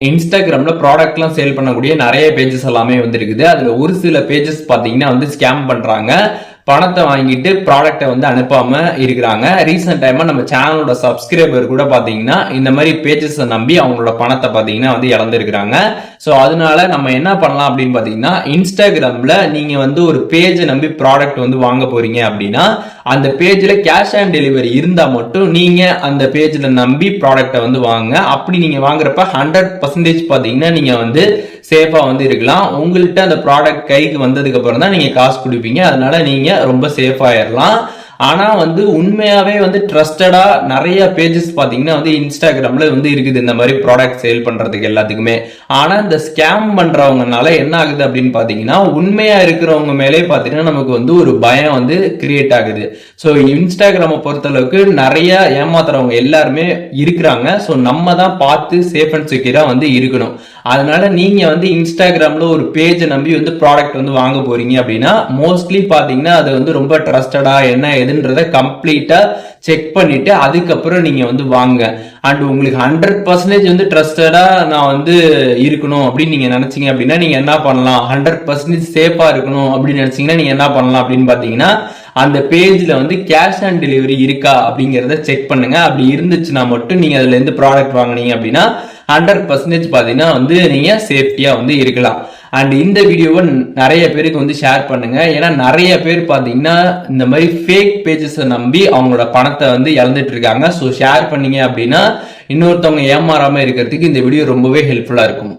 இன்ஸ்டாகிராம்ல ப்ராடக்ட்லாம் சேல் பண்ணக்கூடிய நிறைய பேஜஸ் எல்லாமே இருக்குது. அதுல ஒரு சில பேஜஸ் பாத்தீங்கன்னா ஸ்கேம் பண்றாங்க. பணத்தை வாங்கிட்டு ப்ராடக்டை அனுப்பாம இருக்கிறாங்க. ரீசெண்ட் டைமா நம்ம சேனலோட சப்ஸ்கிரைபர் கூட பாத்தீங்கன்னா இந்த மாதிரி பேஜஸ் நம்பி அவங்களோட பணத்தை பாத்தீங்கன்னா இழந்திருக்கிறாங்க. சோ அதனால நம்ம என்ன பண்ணலாம் அப்படின்னு பாத்தீங்கன்னா, இன்ஸ்டாகிராம்ல நீங்க ஒரு பேஜை நம்பி ப்ராடக்ட் வாங்க போறீங்க அப்படின்னா, அந்த பேஜ்ல கேஷ் ஆன் டெலிவரி இருந்தா மட்டும் நீங்க அந்த பேஜ்ல நம்பி ப்ராடக்டை வாங்க. அப்படி நீங்க வாங்குறப்ப 100% பாத்தீங்கன்னா நீங்க சேஃபா இருக்கலாம். உங்கள்கிட்ட அந்த ப்ராடக்ட் கைக்கு வந்ததுக்கு அப்புறம் தான் நீங்க காசு கொடுப்பீங்க. அதனால நீங்க ரொம்ப சேஃப் ஆயிடலாம். ஆனா உண்மையாவே ட்ரஸ்டடா நிறைய பேஜஸ் பாத்தீங்கன்னா இன்ஸ்டாகிராம்ல இருக்குது இந்த மாதிரி ப்ராடக்ட் சேல் பண்றதுக்கு எல்லாத்துக்குமே. ஆனா இந்த ஸ்கேம் பண்றவங்கனால என்ன ஆகுது அப்படின்னு பாத்தீங்கன்னா, உண்மையா இருக்கிறவங்க மேலே பாத்தீங்கன்னா நமக்கு ஒரு பயம் கிரியேட் ஆகுது. சோ இன்ஸ்டாகிராமை பொறுத்தளவுக்கு நிறைய ஏமாத்துறவங்க எல்லாருமே இருக்கிறாங்க. சோ நம்ம தான் பார்த்து சேஃப் அண்ட் செக்யூரா இருக்கணும். அதனால நீங்க இன்ஸ்டாகிராம்ல ஒரு பேஜை நம்பி ப்ராடக்ட் வாங்க போறீங்க அப்படின்னா, மோஸ்ட்லி பாத்தீங்கன்னா அது ரொம்ப ட்ரஸ்டடா என்ன எதுன்றத கம்ப்ளீட்டா செக் பண்ணிட்டு அதுக்கப்புறம் நீங்க வாங்க. அண்ட் உங்களுக்கு 100% ட்ரஸ்டடா நான் இருக்கணும் அப்படின்னு நீங்க நினைச்சீங்க அப்படின்னா நீங்க என்ன பண்ணலாம், 100% சேஃபா இருக்கணும் அப்படின்னு நினைச்சீங்கன்னா நீங்க என்ன பண்ணலாம் அப்படின்னு பாத்தீங்கன்னா, அந்த பேஜ்ல கேஷ் ஆன் டெலிவரி இருக்கா அப்படிங்கறத செக் பண்ணுங்க. அப்படி இருந்துச்சுன்னா மட்டும் நீங்க அதுல இருந்து ப்ராடக்ட் வாங்கினீங்க அப்படின்னா 100% பாத்தீங்கன்னா நீங்க சேஃப்டியா இருக்கலாம். அண்ட் இந்த வீடியோவை நிறைய பேருக்கு ஷேர் பண்ணுங்க. ஏன்னா நிறைய பேர் பாத்தீங்கன்னா இந்த மாதிரி ஃபேக் பேஜஸ் நம்பி அவங்களோட பணத்தை இழந்துட்டு இருக்காங்க. ஸோ ஷேர் பண்ணீங்க அப்படின்னா இன்னொருத்தவங்க ஏமாறாம இருக்கிறதுக்கு இந்த வீடியோ ரொம்பவே ஹெல்ப்ஃபுல்லா இருக்கும்.